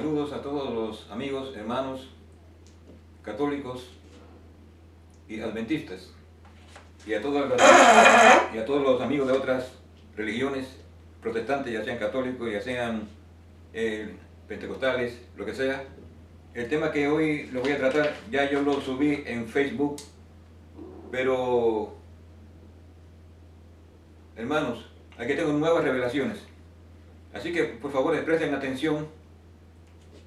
Saludos a todos los amigos, hermanos, católicos y adventistas, y a todos los amigos de otras religiones protestantes, ya sean católicos, ya sean pentecostales, lo que sea. El tema que hoy lo voy a tratar, ya yo lo subí en Facebook, pero hermanos, aquí tengo nuevas revelaciones. Así que por favor presten atención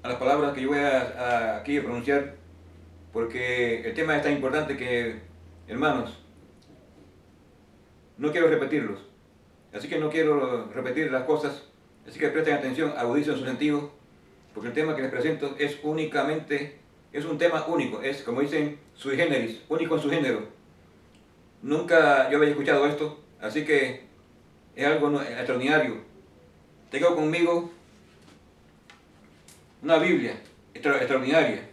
a las palabras que yo voy aquí a pronunciar, porque el tema es tan importante que, hermanos, no quiero repetirlos. Así que no quiero repetir las cosas, así que presten atención, agudicen su sentido, porque el tema que les presento es un tema único, es como dicen, sui generis, único en su género. Nunca yo había escuchado esto, así que es algo extraordinario. Tengo conmigo una Biblia extraordinaria,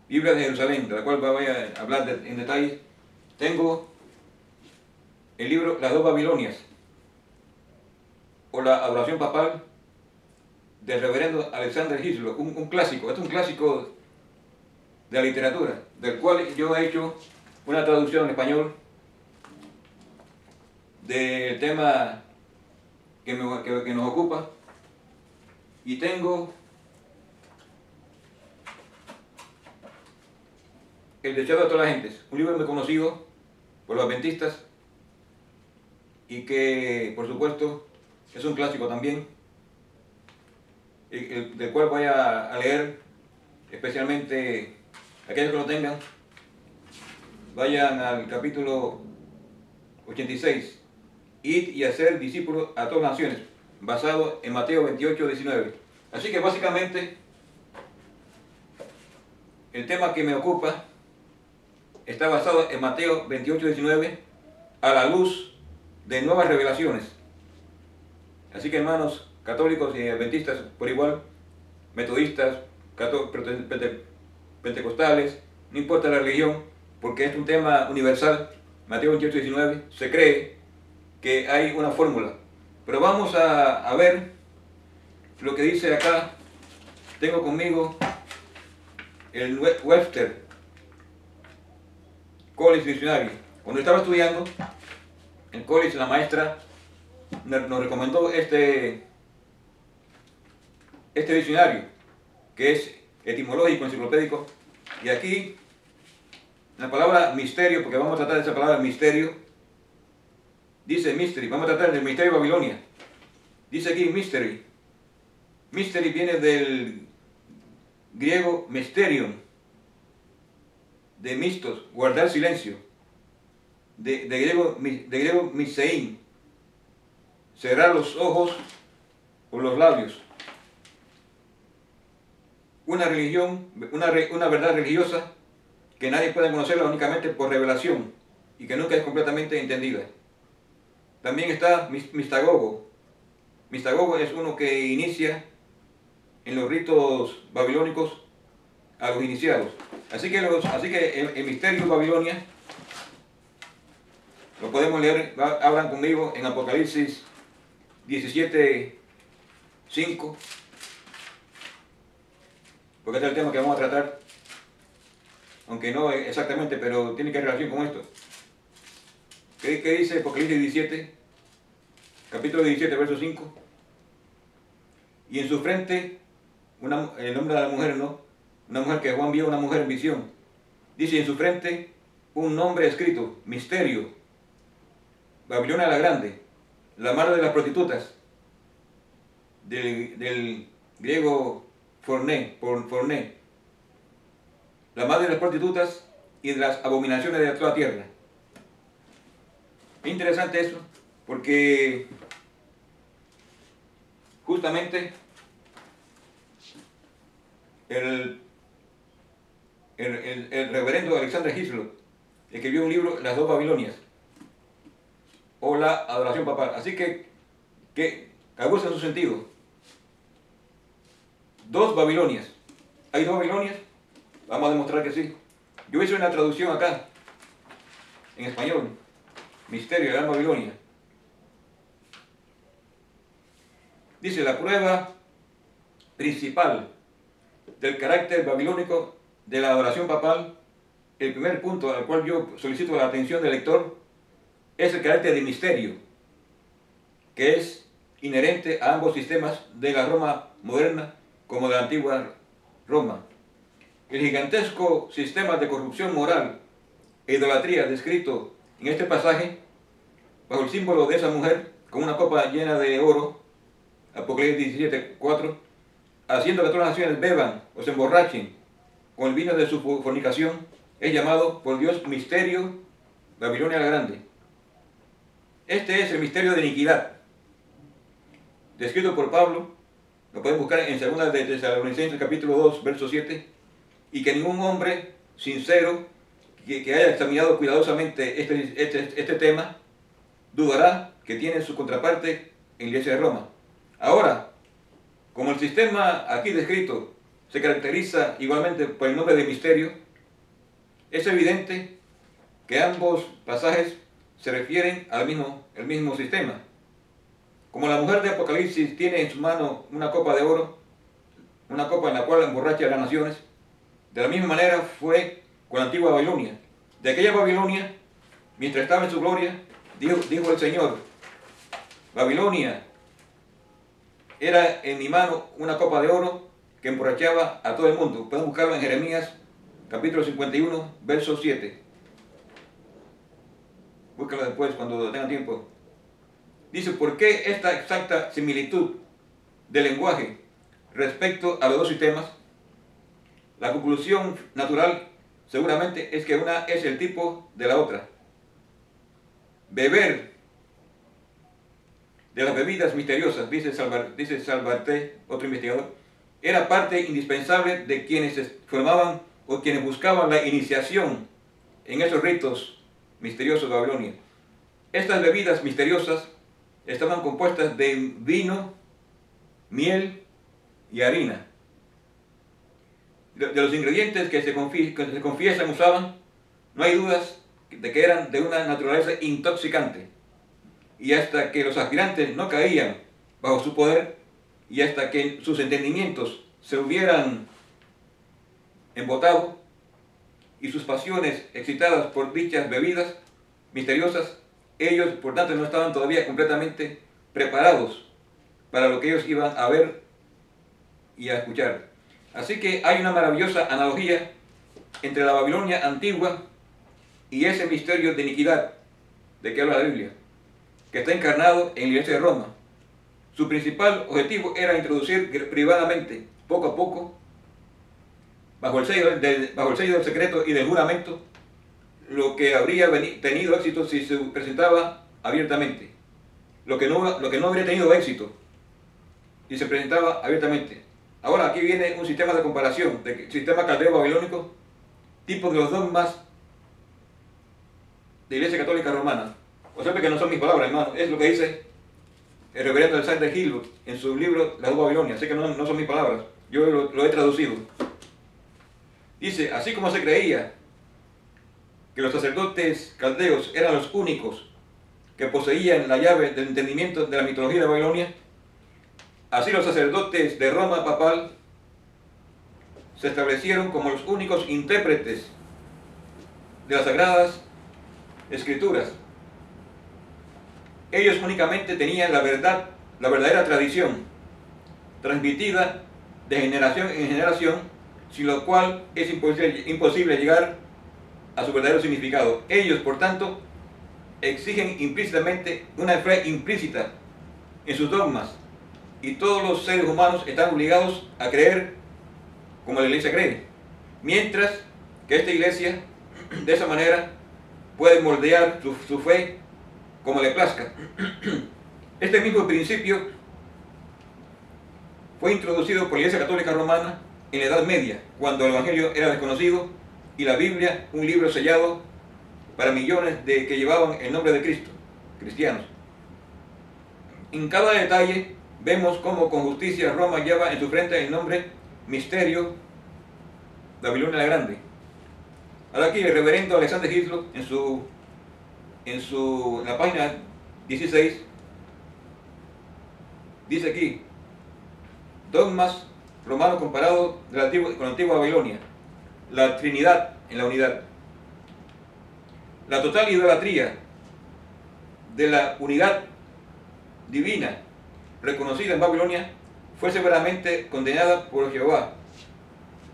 Biblia de Jerusalén, de la cual voy a hablar en detalle. Tengo el libro Las dos Babilonias, o la adoración papal del reverendo Alexander Hislop, un clásico. Este es un clásico de la literatura, del cual yo he hecho una traducción en español del tema que nos ocupa. Y tengo El deseado de todas las gentes, un libro muy conocido por los adventistas y que, por supuesto, es un clásico también, del cual voy a leer, especialmente aquellos que lo tengan. Vayan al capítulo 86, id y hacer discípulos a todas las naciones, basado en Mateo 28, 19. Así que básicamente el tema que me ocupa está basado en Mateo 28, 19, a la luz de nuevas revelaciones. Así que, hermanos católicos y adventistas por igual, metodistas, pentecostales, no importa la religión, porque es un tema universal. Mateo 28, 19, se cree que hay una fórmula. Pero vamos a ver lo que dice acá. Tengo conmigo el Webster College Dictionary. Cuando estaba estudiando en college, la maestra nos recomendó este diccionario, que es etimológico, enciclopédico. Y aquí la palabra misterio, porque vamos a tratar de esa palabra misterio, dice mystery. Vamos a tratar del misterio de Babilonia. Dice aquí mystery. Mystery viene del griego mysterion, de mistos, guardar silencio, de griego misein, cerrar los ojos o los labios. Una religión, una verdad religiosa que nadie puede conocerla únicamente por revelación y que nunca es completamente entendida. También está mistagogo. Mistagogo es uno que inicia en los ritos babilónicos a los iniciados. Así que el misterio de Babilonia lo podemos leer, hablan conmigo en Apocalipsis 17, 5, porque este es el tema que vamos a tratar, aunque no exactamente, pero tiene que ver relación con esto. ¿Qué dice Apocalipsis 17, capítulo 17, verso 5? Y en su frente, el nombre de la mujer, ¿no? Una mujer que Juan vio, una mujer en visión. Dice, en su frente un nombre escrito, misterio, Babilonia la Grande, la madre de las prostitutas, del griego forné, la madre de las prostitutas y de las abominaciones de toda la tierra. Es interesante eso, porque justamente el reverendo Alexander Hislop escribió un libro, Las dos Babilonias, o la adoración papal. Así que agucen su sentido. Dos Babilonias. ¿Hay dos Babilonias? Vamos a demostrar que sí. Yo hice una traducción acá, en español. Misterio de la Gran Babilonia. Dice, la prueba principal del carácter babilónico de la adoración papal, el primer punto al cual yo solicito la atención del lector es el carácter de misterio, que es inherente a ambos sistemas de la Roma moderna como de la antigua Roma. El gigantesco sistema de corrupción moral e idolatría descrito en este pasaje, bajo el símbolo de esa mujer con una copa llena de oro, Apocalipsis 17:4, haciendo que todas las naciones beban o se emborrachen con el vino de su fornicación, es llamado por Dios misterio Babilonia la Grande. Este es el misterio de iniquidad, descrito por Pablo, lo pueden buscar en 2 de Tesalonicenses capítulo 2, verso 7, y que ningún hombre sincero que haya examinado cuidadosamente este tema dudará que tiene su contraparte en la Iglesia de Roma. Ahora, como el sistema aquí descrito se caracteriza igualmente por el nombre de misterio, es evidente que ambos pasajes se refieren al mismo sistema. Como la mujer de Apocalipsis tiene en su mano una copa de oro, una copa en la cual emborracha a las naciones, de la misma manera fue con la antigua Babilonia. De aquella Babilonia, mientras estaba en su gloria, dijo el Señor, Babilonia era en mi mano una copa de oro que emborrachaba a todo el mundo. Pueden buscarlo en Jeremías capítulo 51, verso 7. Búscalo después cuando tengan tiempo. Dice, ¿por qué esta exacta similitud de lenguaje respecto a los dos sistemas? La conclusión natural seguramente es que una es el tipo de la otra. Beber de las bebidas misteriosas, dice Salvarté, otro investigador, era parte indispensable de quienes formaban o quienes buscaban la iniciación en esos ritos misteriosos de Babilonia. Estas bebidas misteriosas estaban compuestas de vino, miel y harina. De los ingredientes que se confiesan usaban, no hay dudas de que eran de una naturaleza intoxicante. Y hasta que los aspirantes no caían bajo su poder y hasta que sus entendimientos se hubieran embotado y sus pasiones excitadas por dichas bebidas misteriosas, ellos por tanto no estaban todavía completamente preparados para lo que ellos iban a ver y a escuchar. Así que hay una maravillosa analogía entre la Babilonia antigua y ese misterio de iniquidad de que habla la Biblia, que está encarnado en la Iglesia de Roma. Su principal objetivo era introducir privadamente, poco a poco, bajo el sello del secreto y del juramento, lo que habría tenido éxito si se presentaba abiertamente, lo que no habría tenido éxito si se presentaba abiertamente. Ahora aquí viene un sistema de comparación, del sistema caldeo-babilónico, tipo de los dogmas de la Iglesia Católica Romana. Observe que no son mis palabras, hermano, es lo que dice el reverendo Alexander Hill en su libro La Babilonia, así que no son mis palabras, yo lo he traducido. Dice, así como se creía que los sacerdotes caldeos eran los únicos que poseían la llave del entendimiento de la mitología de Babilonia, así los sacerdotes de Roma papal se establecieron como los únicos intérpretes de las sagradas escrituras. Ellos únicamente tenían la verdadera tradición, transmitida de generación en generación, sin lo cual es imposible llegar a su verdadero significado. Ellos, por tanto, exigen implícitamente una fe implícita en sus dogmas, y todos los seres humanos están obligados a creer como la Iglesia cree, mientras que esta Iglesia, de esa manera, puede moldear su fe como le plazca. Este mismo principio fue introducido por la Iglesia Católica Romana en la Edad Media, cuando el Evangelio era desconocido y la Biblia un libro sellado para millones que llevaban el nombre de Cristo, cristianos. En cada detalle vemos cómo con justicia Roma lleva en su frente el nombre misterio Babilonia la Grande. Ahora aquí el reverendo Alexander Hislop en la página 16 dice aquí, dogmas romano comparado con la antigua Babilonia. La Trinidad en la unidad. La total idolatría de la unidad divina reconocida en Babilonia fue severamente condenada por Jehová,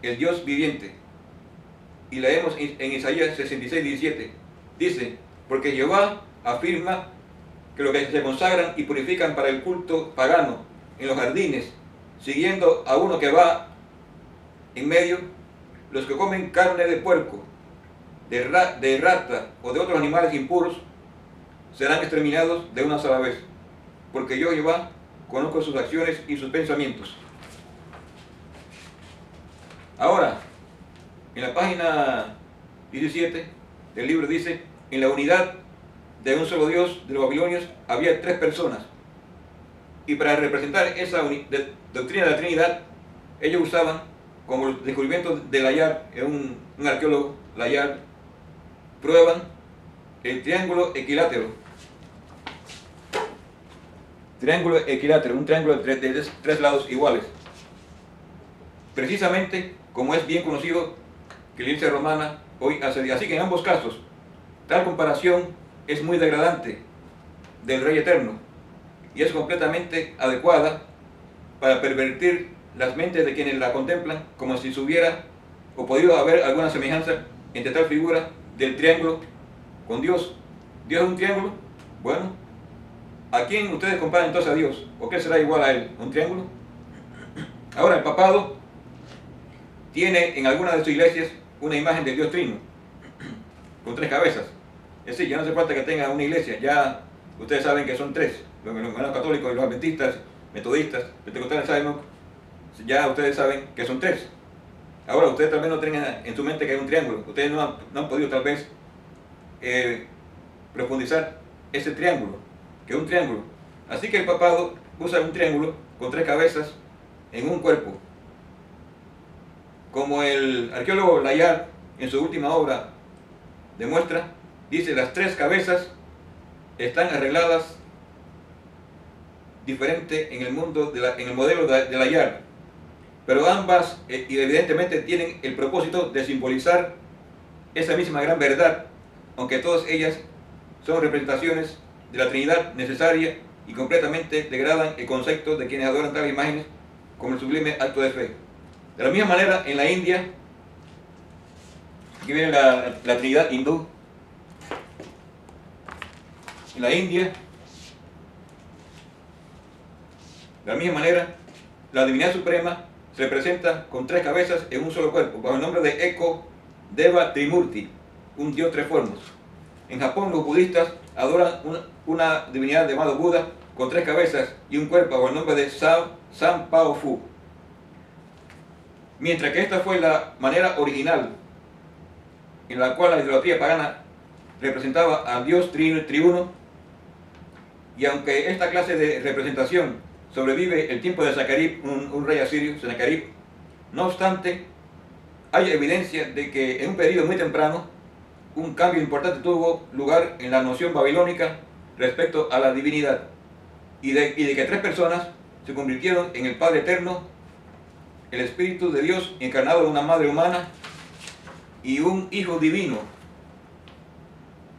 el Dios viviente. Y leemos en Isaías 66:17. Dice, porque Jehová afirma que los que se consagran y purifican para el culto pagano en los jardines, siguiendo a uno que va en medio, los que comen carne de puerco, de rata o de otros animales impuros, serán exterminados de una sola vez, porque yo, Jehová, conozco sus acciones y sus pensamientos. Ahora, en la página 17 del libro dice, en la unidad de un solo Dios de los babilonios había 3 personas, y para representar esa doctrina de la Trinidad, ellos usaban, como el descubrimiento de Layard, un arqueólogo, Layard, prueban el triángulo equilátero. Triángulo equilátero, un triángulo de 3 lados iguales. Precisamente como es bien conocido que la Iglesia romana hoy hace. Así que en ambos casos, tal comparación es muy degradante del Rey Eterno y es completamente adecuada para pervertir las mentes de quienes la contemplan, como si se hubiera o podido haber alguna semejanza entre tal figura del triángulo con Dios. ¿Dios es un triángulo? Bueno, ¿a quién ustedes comparan entonces a Dios? ¿O qué será igual a Él? ¿Un triángulo? Ahora, el papado tiene en algunas de sus iglesias una imagen de Dios Trino, con 3 cabezas. Es decir, ya no hace falta que tenga una iglesia, ya ustedes saben que son 3, los hermanos católicos y los adventistas, metodistas, pentecostales, sabemos, ya ustedes saben que son 3. Ahora, ustedes tal vez no tengan en su mente que hay un triángulo, ustedes no han podido tal vez profundizar ese triángulo, que es un triángulo. Así que el papado usa un triángulo con 3 cabezas en un cuerpo. Como el arqueólogo Layard en su última obra demuestra, dice, las 3 cabezas están arregladas diferente en el mundo, en el modelo de Layard, pero ambas evidentemente tienen el propósito de simbolizar esa misma gran verdad, aunque todas ellas son representaciones de la Trinidad necesaria y completamente degradan el concepto de quienes adoran tales imágenes como el sublime acto de fe. De la misma manera, en la India, aquí viene la Trinidad hindú. En la India, de la misma manera, la divinidad suprema se presenta con 3 cabezas en un solo cuerpo, bajo el nombre de Eko Deva Trimurti, un dios 3 formas. En Japón, los budistas adoran una divinidad llamada Buda con 3 cabezas y un cuerpo bajo el nombre de Sanpao Fu. Mientras que esta fue la manera original en la cual la idolatría pagana representaba a Dios triuno, y aunque esta clase de representación sobrevive el tiempo de Sennacherib, un rey asirio, Sennacherib, no obstante, hay evidencia de que en un periodo muy temprano un cambio importante tuvo lugar en la noción babilónica respecto a la divinidad, y de que 3 personas se convirtieron en el Padre Eterno, el Espíritu de Dios encarnado en una madre humana y un Hijo divino,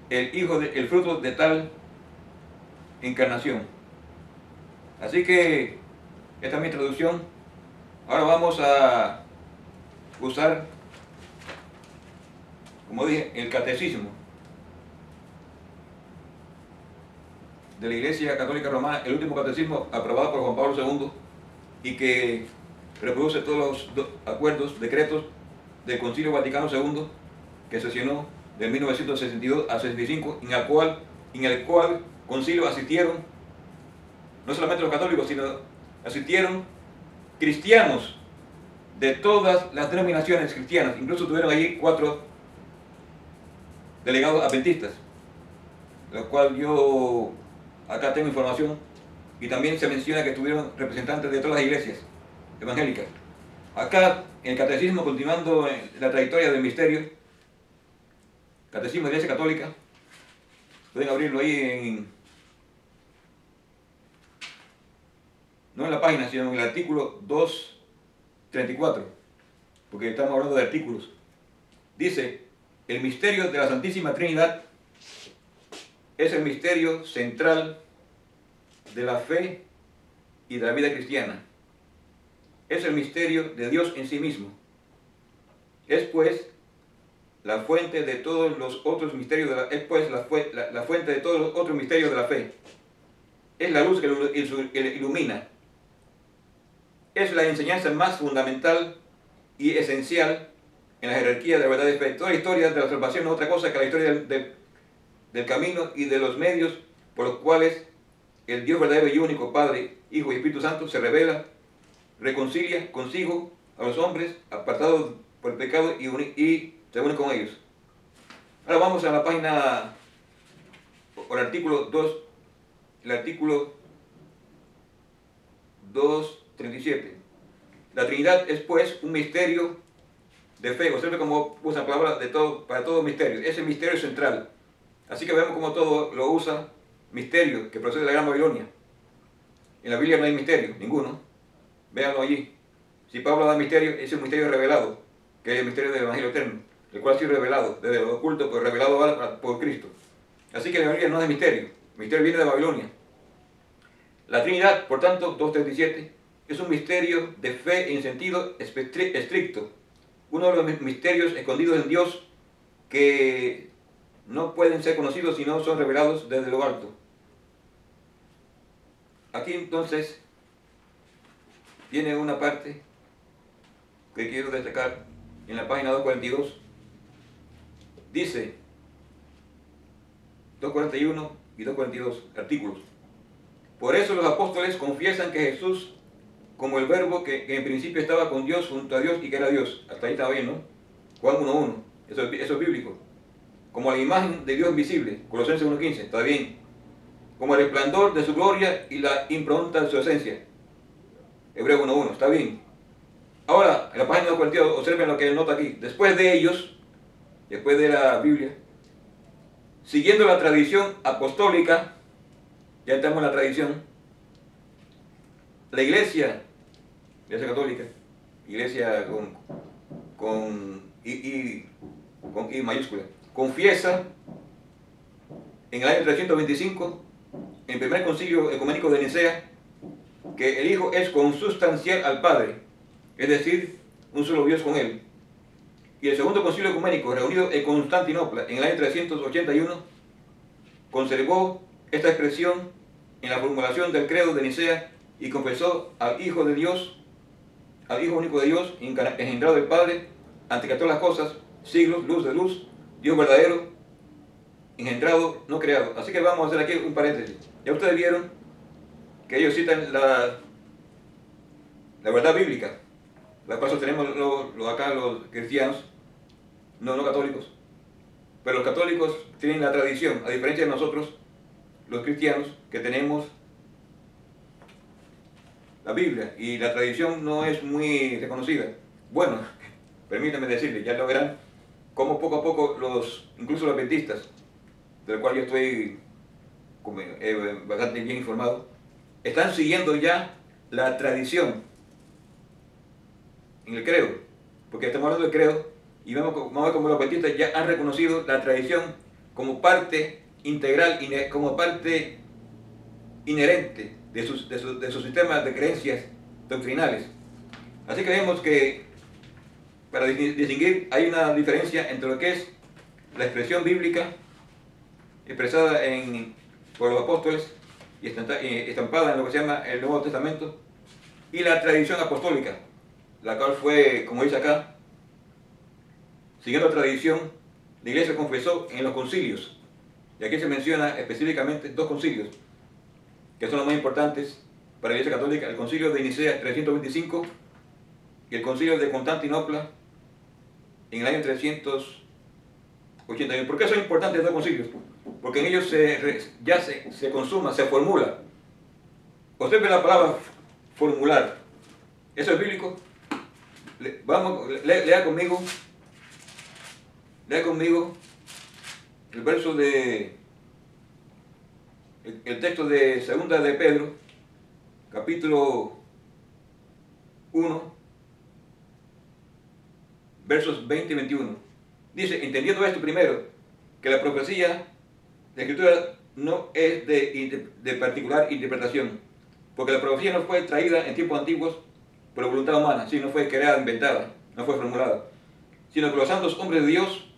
el fruto de tal encarnación. Así que esta es mi introducción. Ahora vamos a usar, como dije, el catecismo de la Iglesia Católica Romana, el último catecismo aprobado por Juan Pablo II y que reproduce todos los acuerdos, decretos del Concilio Vaticano II, que sesionó de 1962 a 65, en el cual concilio asistieron no solamente los católicos, sino asistieron cristianos de todas las denominaciones cristianas. Incluso tuvieron allí 4 delegados adventistas, lo cual yo acá tengo información, y también se menciona que tuvieron representantes de todas las iglesias evangélicas. Acá, en el catecismo, continuando en la trayectoria del misterio, catecismo de la Iglesia Católica, pueden abrirlo ahí no en la página, sino en el artículo 2 34, porque estamos hablando de artículos. Dice, el misterio de la Santísima Trinidad es el misterio central de la fe y de la vida cristiana. Es el misterio de Dios en sí mismo. Es pues la fuente de todos los otros misterios de la fuente de todos los otros misterios de la fe. Es la luz que ilumina. Es la enseñanza más fundamental y esencial en la jerarquía de la verdad de fe. Toda la historia de la salvación no es otra cosa que la historia del camino y de los medios por los cuales el Dios verdadero y único, Padre, Hijo y Espíritu Santo, se revela, reconcilia consigo a los hombres apartados por el pecado y se une con ellos. Ahora vamos a la página, por el artículo 2, el artículo 237. La Trinidad es pues un misterio de fe. Observe cómo usa la palabra de todo, para todo misterio. Es el misterio central. Así que vemos cómo todo lo usa misterio, que procede de la Gran Babilonia. En la Biblia no hay misterio, ninguno. Véanlo allí. Si Pablo da misterio, es un misterio revelado, que es el misterio del Evangelio eterno, el cual ha sido revelado desde lo oculto, pues revelado por Cristo. Así que la Biblia no es misterio. El misterio viene de Babilonia. La Trinidad, por tanto, 237, es un misterio de fe en sentido estricto. Uno de los misterios escondidos en Dios que no pueden ser conocidos si no son revelados desde lo alto. Aquí entonces viene una parte que quiero destacar en la página 242. Dice 241 y 242 artículos. Por eso los apóstoles confiesan que Jesús, como el verbo que en principio estaba con Dios, junto a Dios y que era Dios. Hasta ahí estaba bien, ¿no? Juan 1.1, eso es bíblico. Como la imagen de Dios visible, Colosenses 1.15, está bien. Como el resplandor de su gloria y la impronta de su esencia, Hebreos 1.1, está bien. Ahora, en la página 242, observen lo que nota aquí. Después de ellos, después de la Biblia, siguiendo la tradición apostólica, ya estamos en la tradición, la iglesia católica, iglesia con I mayúscula, confiesa en el año 325, en el primer concilio ecuménico de Nicea, que el Hijo es consustancial al Padre, es decir, un solo Dios con Él. Y el segundo concilio ecuménico, reunido en Constantinopla en el año 381, conservó esta expresión en la formulación del credo de Nicea y confesó al Hijo de Dios, al Hijo único de Dios, engendrado del Padre, ante que todas las cosas, siglos, luz de luz, Dios verdadero, engendrado, no creado. Así que vamos a hacer aquí un paréntesis. Ya ustedes vieron que ellos citan la verdad bíblica, la cual sostenemos acá los cristianos, no católicos. Pero los católicos tienen la tradición, a diferencia de nosotros, los cristianos, que tenemos la Biblia, y la tradición no es muy reconocida. Bueno, permítanme decirles, ya lo verán, cómo poco a poco incluso los adventistas, del cual yo estoy bastante bien informado, están siguiendo ya la tradición en el credo, porque estamos hablando del credo, y vamos a ver cómo los adventistas ya han reconocido la tradición como parte integral, como parte inherente de su sistema de creencias doctrinales. Así que vemos que para distinguir hay una diferencia entre lo que es la expresión bíblica expresada por los apóstoles y estampada en lo que se llama el Nuevo Testamento, y la tradición apostólica, la cual fue, como dice acá, siguiendo la tradición, la iglesia confesó en los concilios, y aquí se menciona específicamente dos concilios que son los más importantes para la Iglesia Católica: el concilio de Nicea 325 y el concilio de Constantinopla en el año 381. ¿Por qué son importantes estos concilios? Porque en ellos ya se consuma, se formula. Usted ve la palabra formular. ¿Eso es bíblico? Lea conmigo el verso el texto de segunda de Pedro, capítulo 1, versos 20 y 21. Dice, entendiendo esto primero, que la profecía de Escritura no es de particular interpretación, porque la profecía no fue traída en tiempos antiguos por voluntad humana, sino fue creada, inventada, no fue formulada, sino que los santos hombres de Dios,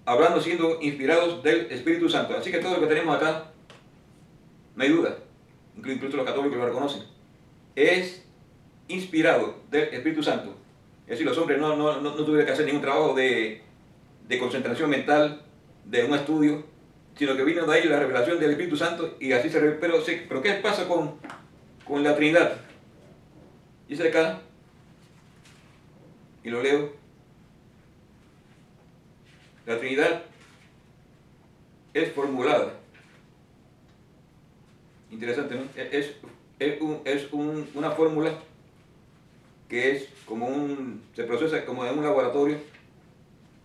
hablando siendo inspirados del Espíritu Santo. Así que todo lo que tenemos acá, no hay duda, incluso los católicos lo reconocen, es inspirado del Espíritu Santo. Es decir, los hombres no tuvieron que hacer ningún trabajo de concentración mental, de un estudio, sino que vino de ahí la revelación del Espíritu Santo y así se reveló. Pero ¿qué pasa con la Trinidad? Dice acá, y lo leo, la Trinidad es formulada. Interesante, ¿no? Es una fórmula que es se procesa como en un laboratorio,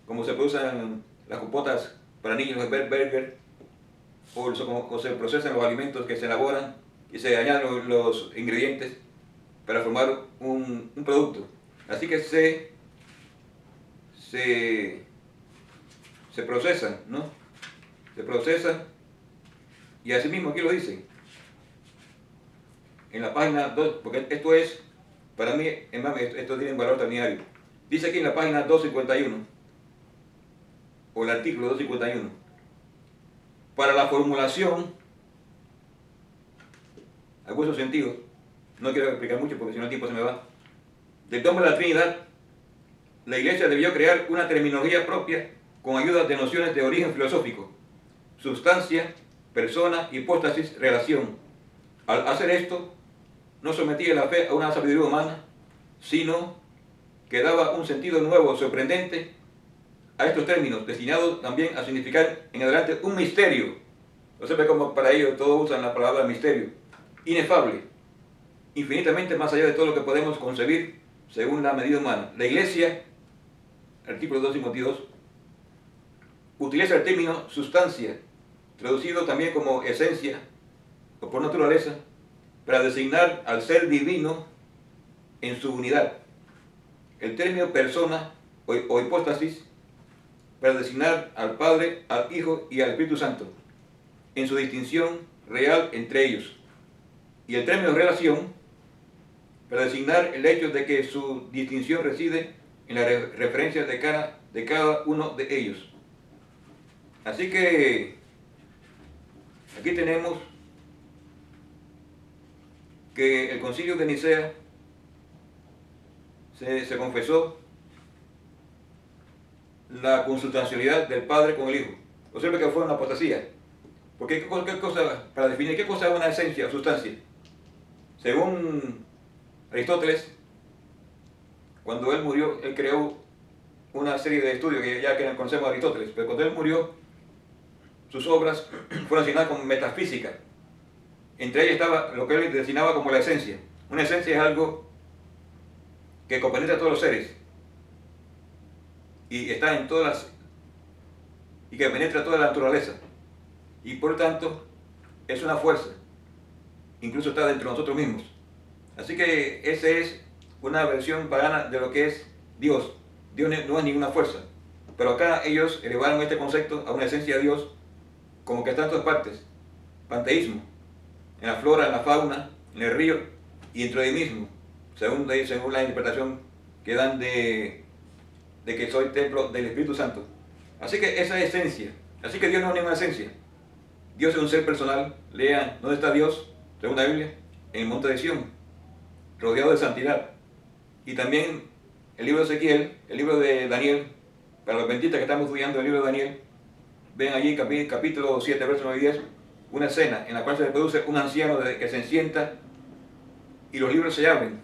como se producen las compotas para niños, los Berger, o se procesan los alimentos que se elaboran y se añaden los ingredientes para formar un producto. Así que se procesan, ¿no? Se procesan, y así mismo aquí lo dice, en la página 2, porque esto es, para mí, esto tiene un valor terminario. Dice aquí en la página 251, o el artículo 251, para la formulación, algunos sentidos, no quiero explicar mucho porque si no el tiempo se me va, del nombre de la Trinidad, la Iglesia debió crear una terminología propia con ayuda de nociones de origen filosófico, sustancia, persona, hipóstasis, relación. Al hacer esto, no sometía la fe a una sabiduría humana, sino que daba un sentido nuevo, sorprendente, a estos términos, destinados también a significar en adelante un misterio. No sé cómo para ello todos usan la palabra misterio. Inefable, infinitamente más allá de todo lo que podemos concebir según la medida humana. La Iglesia, artículo 252, utiliza el término sustancia, traducido también como esencia o por naturaleza, para designar al ser divino en su unidad. El término persona o hipóstasis, para designar al Padre, al Hijo y al Espíritu Santo, en su distinción real entre ellos. Y el término relación, para designar el hecho de que su distinción reside en la referencia de cada uno de ellos. Así que aquí tenemos que el Concilio de Nicea se confesó la consubstancialidad del Padre con el Hijo. Observe que fue una apostasía. Porque para definir qué cosa es una esencia o sustancia, según Aristóteles, cuando él murió, él creó una serie de estudios que ya que conocemos a Aristóteles, pero cuando él murió, sus obras fueron asignadas como metafísica. Entre ellas estaba lo que él designaba como la esencia. Una esencia es algo que compenetra a todos los seres y está en y que penetra toda la naturaleza, y por tanto es una fuerza, incluso está dentro de nosotros mismos. Así que esa es una versión pagana de lo que es Dios. Dios no es ninguna fuerza, pero acá ellos elevaron este concepto a una esencia de Dios como que está en todas partes. Panteísmo, en la flora, en la fauna, en el río y dentro de mí mismo, según la interpretación que dan de que soy templo del Espíritu Santo. Así que esa es esencia. Así que Dios no es ninguna esencia. Dios es un ser personal. Lean, ¿dónde está Dios? Según la Biblia, en el monte de Sión, rodeado de santidad. Y también el libro de Ezequiel, el libro de Daniel, para los adventistas que estamos estudiando el libro de Daniel, ven allí capítulo 7, versos 9 y 10, una escena en la cual se produce un anciano que se sienta y los libros se abren.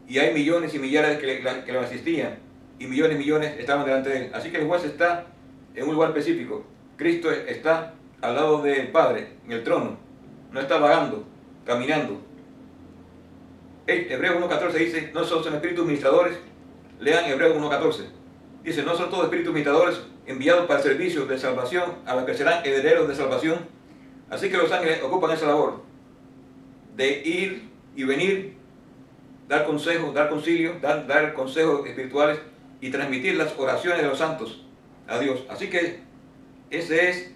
Y hay millones y millares que lo asistían, y millones estaban delante de él. Así que el juez está en un lugar específico. Cristo está al lado del Padre, en el trono. No está vagando, caminando. Hebreos 1.14 dice, no son espíritus ministradores. Lean Hebreos 1.14. Dice, no son todos espíritus ministradores enviados para el servicio de salvación a los que serán herederos de salvación. Así que los ángeles ocupan esa labor de ir y venir, dar consejos, dar concilios, dar consejos espirituales y transmitir las oraciones de los santos a Dios. Así que ese es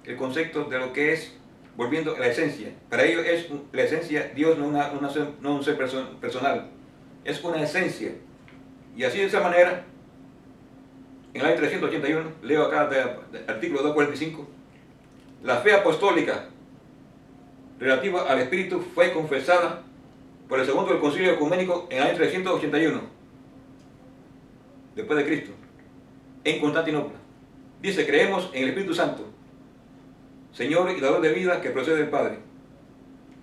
el concepto de lo que es, volviendo a la esencia. Para ellos es la esencia, Dios no, no un ser personal, es una esencia. Y así de esa manera, en el año 381, leo acá del artículo 245, la fe apostólica relativa al Espíritu fue confesada por el segundo del Concilio Ecuménico en el año 381, después de Cristo, en Constantinopla. Dice, creemos en el Espíritu Santo, Señor y dador de vida que procede del Padre.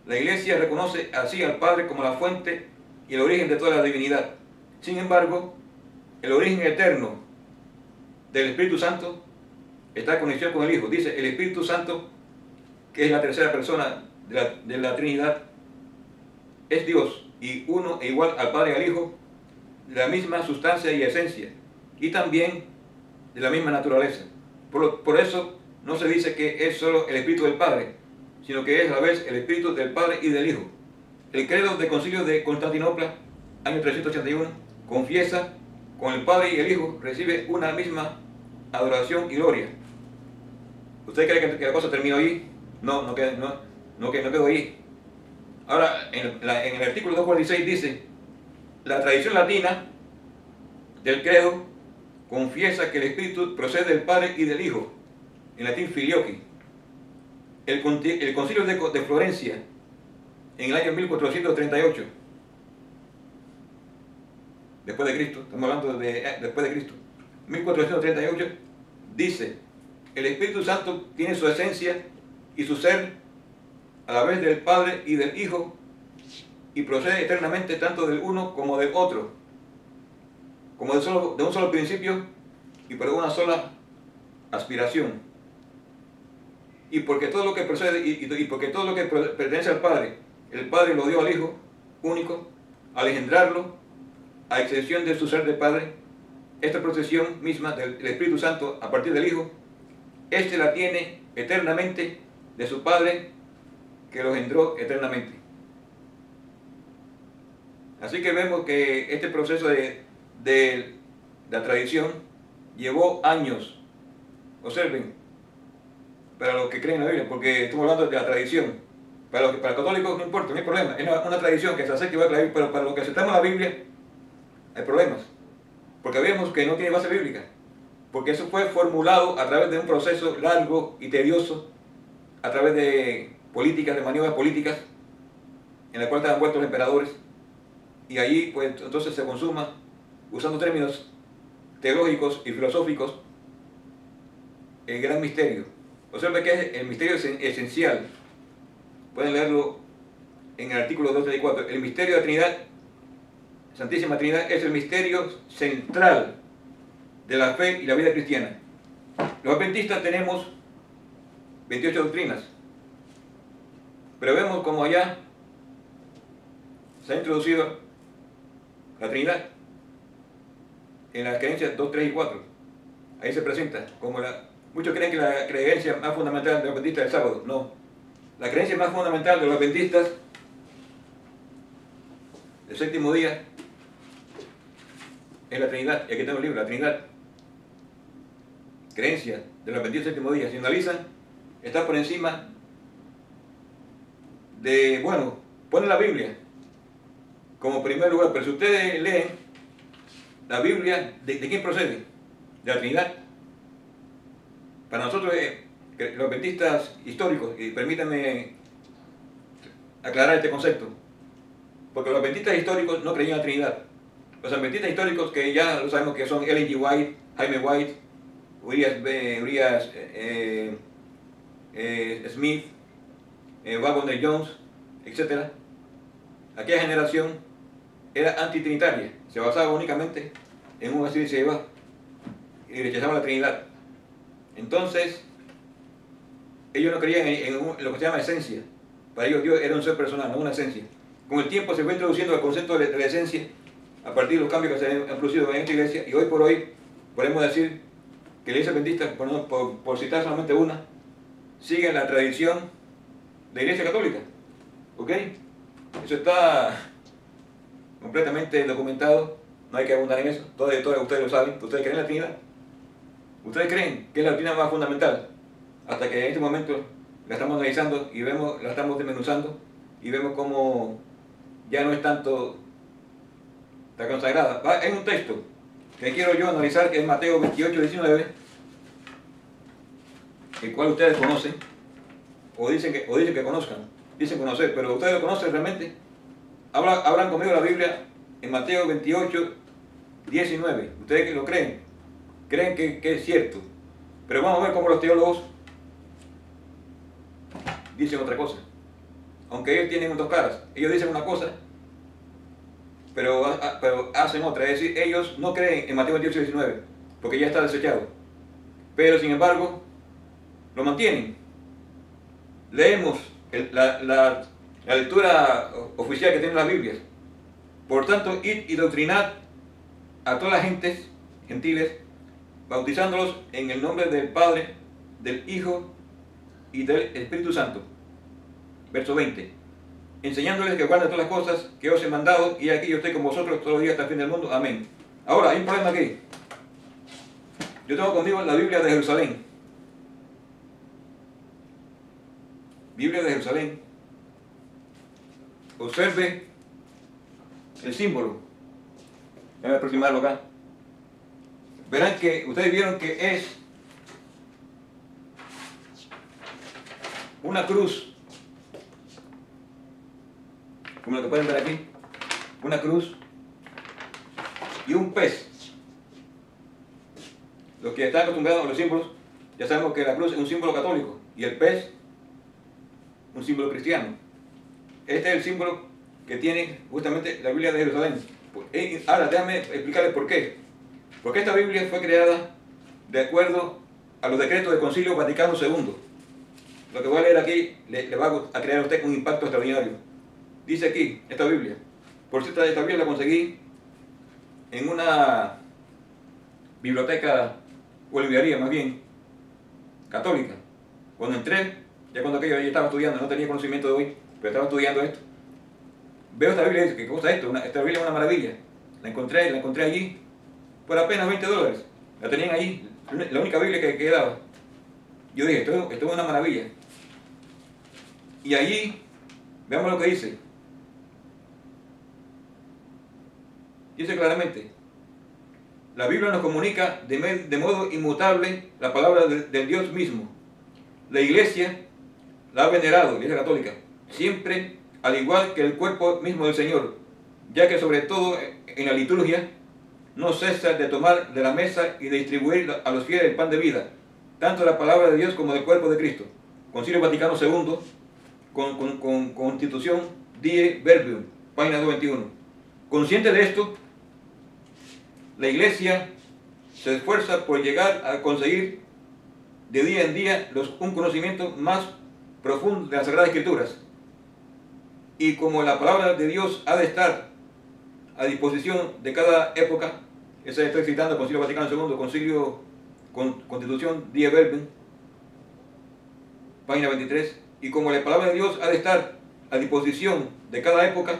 La Iglesia reconoce así al Padre como la fuente y el origen de toda la divinidad. Sin embargo, el origen eterno del Espíritu Santo está en conexión con el Hijo. Dice, el Espíritu Santo, que es la tercera persona de la Trinidad, es Dios y uno e igual al Padre y al Hijo, de la misma sustancia y esencia, y también de la misma naturaleza. Por eso no se dice que es solo el Espíritu del Padre, sino que es a la vez el Espíritu del Padre y del Hijo. El credo del Concilio de Constantinopla, año 381, confiesa con el Padre y el Hijo, recibe una misma adoración y gloria. ¿Usted cree que la cosa terminó ahí? No quedó ahí. Ahora, en el artículo 246 dice, la tradición latina del credo confiesa que el Espíritu procede del Padre y del Hijo, en latín filioqui. El concilio de Florencia, en el año 1438, después de Cristo, estamos hablando de después de Cristo, 1438, dice, el Espíritu Santo tiene su esencia y su ser a la vez del Padre y del Hijo, y procede eternamente tanto del uno como del otro, como de un solo principio y por una sola aspiración. Y porque todo lo que procede y porque todo lo que pertenece al Padre, el Padre lo dio al Hijo único, al engendrarlo, a excepción de su ser de Padre, esta procesión misma del Espíritu Santo a partir del Hijo, este la tiene eternamente de su Padre que lo engendró eternamente. Así que vemos que este proceso de la tradición llevó años. Observen, para los que creen en la Biblia, porque estamos hablando de la tradición. Para los católicos no importa, no hay problema. Es una tradición que se acepta igual que la Biblia, pero para los que aceptamos la Biblia hay problemas. Porque vemos que no tiene base bíblica. Porque eso fue formulado a través de un proceso largo y tedioso, a través de políticas, de maniobras políticas, en la cual estaban puestos los emperadores. Y allí, pues, entonces se consuma, usando términos teológicos y filosóficos, el gran misterio. Observe que es el misterio esencial. Pueden leerlo en el artículo 234. El misterio de la Trinidad, Santísima Trinidad, es el misterio central de la fe y la vida cristiana. Los adventistas tenemos 28 doctrinas, pero vemos como allá se ha introducido la Trinidad en las creencias 2, 3 y 4. Ahí se presenta como muchos creen que la creencia más fundamental de los adventistas es el sábado. No. La creencia más fundamental de los adventistas del séptimo día es la Trinidad. Y aquí tengo el libro, la Trinidad. Creencia de los adventistas del séptimo día. Si analizan, está por encima de, bueno, ponen la Biblia como primer lugar. Pero si ustedes leen la Biblia, ¿de quién procede? De la Trinidad. Para nosotros, los adventistas históricos, y permítanme aclarar este concepto, porque los adventistas históricos no creían en la Trinidad. Los adventistas históricos, que ya lo sabemos que son Ellen G. White, Jaime White, Urias Smith, Wagner Jones, etc. Aquella generación era antitrinitaria, se basaba únicamente en un así se iba y rechazaba la Trinidad. Entonces, ellos no creían en lo que se llama esencia. Para ellos Dios era un ser personal, no una esencia. Con el tiempo se fue introduciendo el concepto de la esencia a partir de los cambios que se han producido en esta iglesia, y hoy por hoy podemos decir que la iglesia adventista, por citar solamente una, sigue la tradición de la iglesia católica. ¿Ok? Eso está completamente documentado No hay que abundar en eso. Todos ustedes lo saben. Ustedes creen en la Trinidad. Ustedes creen que es la doctrina más fundamental. Hasta que en este momento la estamos analizando y vemos, la estamos desmenuzando y vemos cómo ya no es tanto la consagrada. Hay un texto que quiero yo analizar, que es Mateo 28, 19, el cual ustedes conocen, o dicen que conozcan, dicen conocer, pero ustedes lo conocen realmente. Hablan conmigo la Biblia en Mateo 28, 19. Ustedes lo creen que es cierto, pero vamos a ver cómo los teólogos dicen otra cosa. Aunque ellos tienen dos caras, ellos dicen una cosa, pero hacen otra. Es decir, ellos no creen en Mateo 28, 19, porque ya está desechado, pero sin embargo lo mantienen. Leemos la lectura oficial que tienen las Biblias. Por tanto, id y doctrinad a todas las gentiles, bautizándolos en el nombre del Padre, del Hijo y del Espíritu Santo. Verso 20. Enseñándoles que guarden todas las cosas que os he mandado, y aquí yo estoy con vosotros todos los días hasta el fin del mundo. Amén. Ahora, hay un problema aquí. Yo tengo conmigo la Biblia de Jerusalén. Biblia de Jerusalén. Observe el símbolo. Déjame aproximarlo acá. Verán que ustedes vieron que es una cruz, como lo que pueden ver aquí, una cruz y un pez. Los que están acostumbrados a los símbolos, ya sabemos que la cruz es un símbolo católico y el pez un símbolo cristiano. Este es el símbolo que tiene justamente la Biblia de Jerusalén. Ahora déjame explicarles por qué. Porque esta Biblia fue creada de acuerdo a los decretos del Concilio Vaticano II. Lo que voy a leer aquí le va a crear a usted un impacto extraordinario. Dice aquí, esta Biblia. Por cierto, esta Biblia la conseguí en una biblioteca, o librería más bien, católica. Cuando entré, ya cuando aquello yo estaba estudiando, no tenía conocimiento de hoy, pero estaba estudiando esto. Veo esta Biblia y digo, ¿qué cosa es esto? Esta Biblia es una maravilla. La encontré allí por apenas $20. La tenían allí, la única Biblia que quedaba. Yo dije, esto es una maravilla. Y allí, veamos lo que dice. Dice claramente, la Biblia nos comunica de modo inmutable la palabra del Dios mismo. La Iglesia la ha venerado, la Iglesia Católica, siempre al igual que el cuerpo mismo del Señor, ya que sobre todo en la liturgia no cesa de tomar de la mesa y de distribuir a los fieles el pan de vida, tanto de la palabra de Dios como del cuerpo de Cristo. Concilio Vaticano II, con Constitución Die Verbum, página 221. Consciente de esto, la Iglesia se esfuerza por llegar a conseguir de día en día un conocimiento más profundo de las Sagradas Escrituras. Y como la palabra de Dios ha de estar a disposición de cada época, esa estoy citando el Concilio Vaticano II, Concilio Constitución Die Verbum, página 23, y como la palabra de Dios ha de estar a disposición de cada época,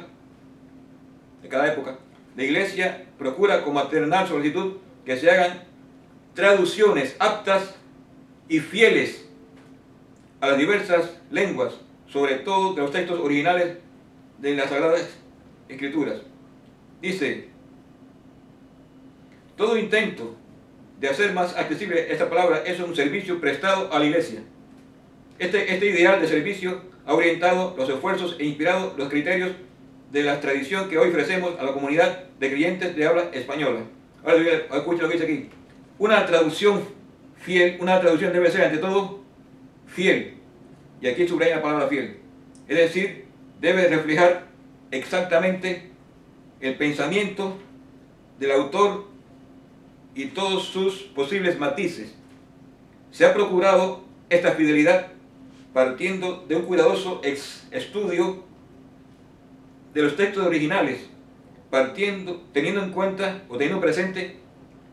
la Iglesia procura con maternal solicitud que se hagan traducciones aptas y fieles a las diversas lenguas, sobre todo de los textos originales de las Sagradas Escrituras. Dice, todo intento de hacer más accesible esta palabra es un servicio prestado a la Iglesia. Este ideal de servicio ha orientado los esfuerzos e inspirado los criterios de la tradición que hoy ofrecemos a la comunidad de creyentes de habla española. Ahora escuchen lo que dice aquí. Una traducción fiel, una traducción debe ser ante todo fiel. Y aquí subraya la palabra fiel. Es decir, debe reflejar exactamente el pensamiento del autor y todos sus posibles matices. Se ha procurado esta fidelidad partiendo de un cuidadoso estudio de los textos originales, teniendo en cuenta o teniendo presente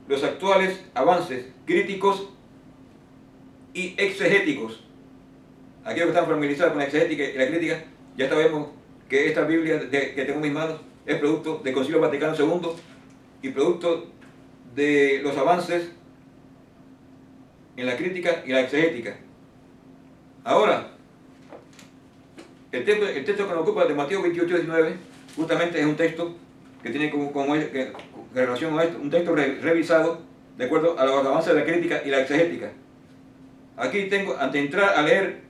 los actuales avances críticos y exegéticos. Aquellos que están familiarizados con la exegética y la crítica, ya sabemos que esta Biblia que tengo en mis manos es producto del Concilio Vaticano II y producto de los avances en la crítica y la exegética. Ahora, el texto que nos ocupa de Mateo 28-19 justamente es un texto que tiene relación a esto, un texto revisado de acuerdo a los avances de la crítica y la exegética. Aquí tengo, antes de entrar a leer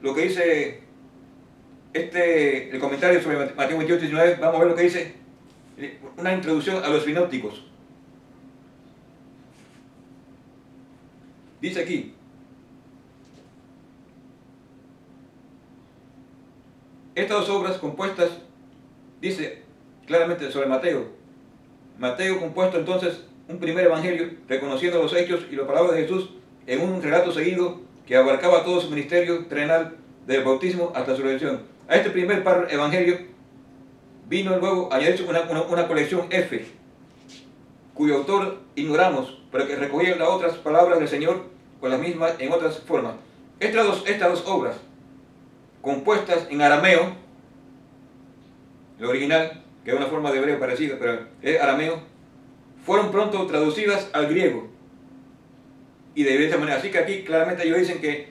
lo que dice el comentario sobre Mateo 28-19, vamos a ver lo que dice una introducción a los sinópticos. Dice aquí: estas dos obras compuestas, dice claramente sobre Mateo. Mateo compuesto entonces un primer evangelio, reconociendo los hechos y las palabras de Jesús en un relato seguido que abarcaba todo su ministerio terrenal, del bautismo hasta su redención. A este primer evangelio vino luego a añadirse una colección F, cuyo autor ignoramos, pero que recogía las otras palabras del Señor con las mismas en otras formas. Estas dos obras, compuestas en arameo, el original, que es una forma de hebreo parecida, pero es arameo, fueron pronto traducidas al griego. Y de esa manera, así que aquí claramente ellos dicen que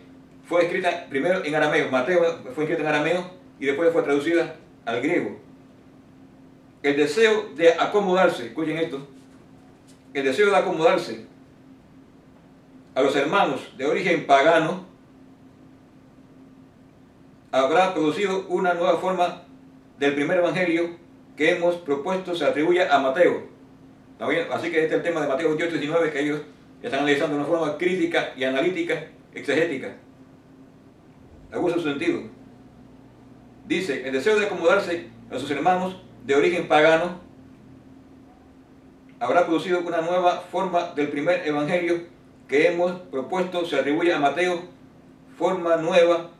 fue escrita primero en arameo. Mateo fue escrita en arameo y después fue traducida al griego. El deseo de acomodarse, escuchen esto, el deseo de acomodarse a los hermanos de origen pagano habrá producido una nueva forma del primer evangelio que hemos propuesto se atribuye a Mateo. ¿Está bien? Así que este es el tema de Mateo 28-19 que ellos están analizando de una forma crítica y analítica, exegética. Aguza su sentido. Dice, el deseo de acomodarse a sus hermanos de origen pagano habrá producido una nueva forma del primer evangelio que hemos propuesto se atribuye a Mateo, forma nueva